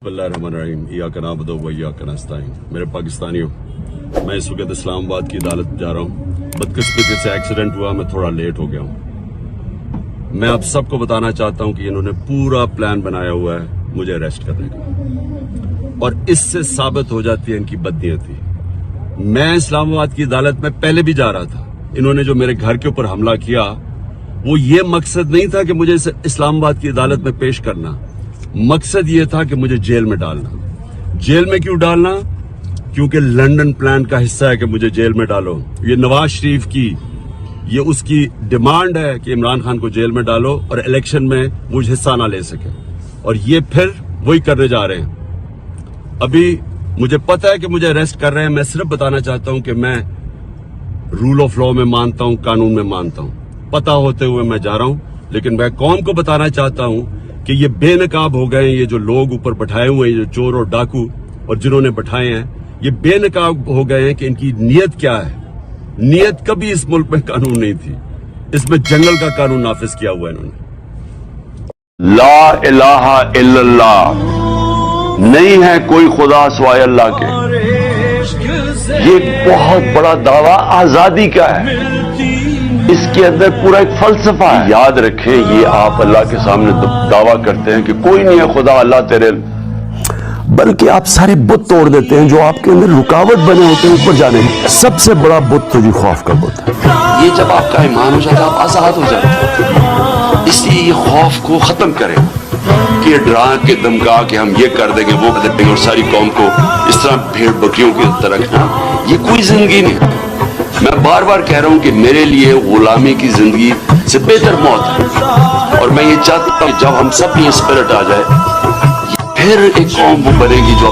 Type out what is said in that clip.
बिस्मिल्लाहिर्रहमानिर्रहीम इय्याका नअबुदु व इय्याका नस्तईन। मेरे पाकिस्तानियों, मैं इस वक्त इस्लामाबाद की अदालत जा रहा हूँ। बदकिस्मती से एक्सीडेंट हुआ, मैं थोड़ा लेट हो गया हूँ। मैं आप सबको बताना चाहता हूँ कि इन्होंने पूरा प्लान बनाया हुआ है मुझे अरेस्ट करने का, और इससे साबित हो जाती है इनकी बदनीयती। मैं इस्लामाबाद की अदालत में पहले भी जा रहा था। इन्होंने जो मेरे घर के ऊपर हमला किया, वो ये मकसद नहीं था कि मुझे इस्लामाबाद की अदालत में पेश करना, मकसद ये था कि मुझे जेल में डालना। जेल में क्यों डालना? क्योंकि लंदन प्लान का हिस्सा है कि मुझे जेल में डालो। ये नवाज शरीफ की, ये उसकी डिमांड है कि इमरान खान को जेल में डालो और इलेक्शन में वो हिस्सा ना ले सके, और ये फिर वही करने जा रहे हैं। अभी मुझे पता है कि मुझे अरेस्ट कर रहे हैं। मैं सिर्फ बताना चाहता हूं कि मैं रूल ऑफ लॉ में मानता हूं, कानून में मानता हूं। पता होते हुए मैं जा रहा हूं, लेकिन मैं कौम को बताना चाहता हूं कि ये बेनकाब हो गए हैं। ये जो लोग ऊपर बैठाए हुए हैं, जो चोर और डाकू और जिन्होंने बैठाए हैं, ये बेनकाब हो गए हैं कि इनकी नीयत क्या है। नीयत कभी इस मुल्क में कानून नहीं थी, इसमें जंगल का कानून नाफिज किया हुआ है इन्होंने। ला इलाहा इल्लल्लाह, नहीं है कोई खुदा सिवाय अल्लाह के। ये बहुत बड़ा दावा आजादी का है, इसके अंदर पूरा एक फलसफा है। याद रखें, ये आप अल्लाह के सामने दावा करते हैं कि कोई नहीं है खुदा अल्लाह तेरे, बल्कि आप सारे बुत तोड़ देते हैं जो आपके अंदर रुकावट बने होते हैं ऊपर जाने में। सबसे बड़ा बुत तो जी खौफ का बुत है। ये जब आपका ईमान हो जाता है, आप आजाद हो जाते हैं। इसलिए ये खौफ को खत्म करें कि डरा के धमका के हम ये कर देंगे, वो कर देंगे, और सारी कौम को इस तरह भेड़ बकरियों की तरह रखना, ये कोई जिंदगी नहीं। मैं बार बार कह रहा हूं कि मेरे लिए गुलामी की जिंदगी से बेहतर मौत है, और मैं ये चाहता हूं कि जब हम सब ये स्पिरिट आ जाए, फिर एक कौम वो बनेगी जो